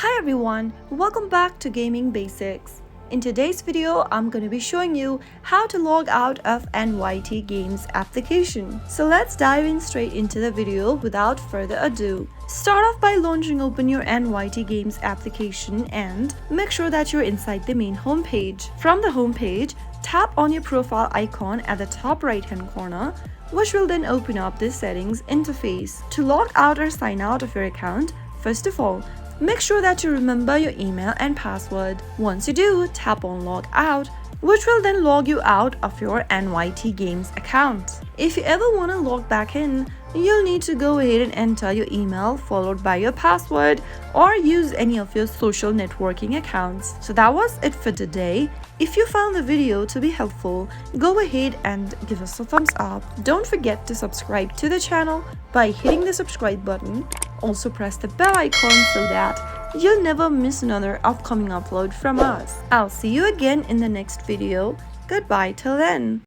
Hi everyone, welcome back to Gaming Basics. In today's video, I'm going to be showing you how to log out of NYT Games application. So let's dive in straight into the video without further ado. Start off by launching open your NYT Games application and make sure that you're inside the main homepage. From the homepage, tap on your profile icon at the top right hand corner, which will then open up the settings interface. To log out or sign out of your account, first of all, make sure that you remember your email and password. Once you do, tap on Log Out, which will then log you out of your NYT Games account. If you ever want to log back in, you'll need to go ahead and enter your email followed by your password or use any of your social networking accounts. So that was it for today. If you found the video to be helpful, go ahead and give us a thumbs up. Don't forget to subscribe to the channel by hitting the subscribe button. Also press the bell icon so that you'll never miss another upcoming upload from us. I'll see you again in the next video. Goodbye till then.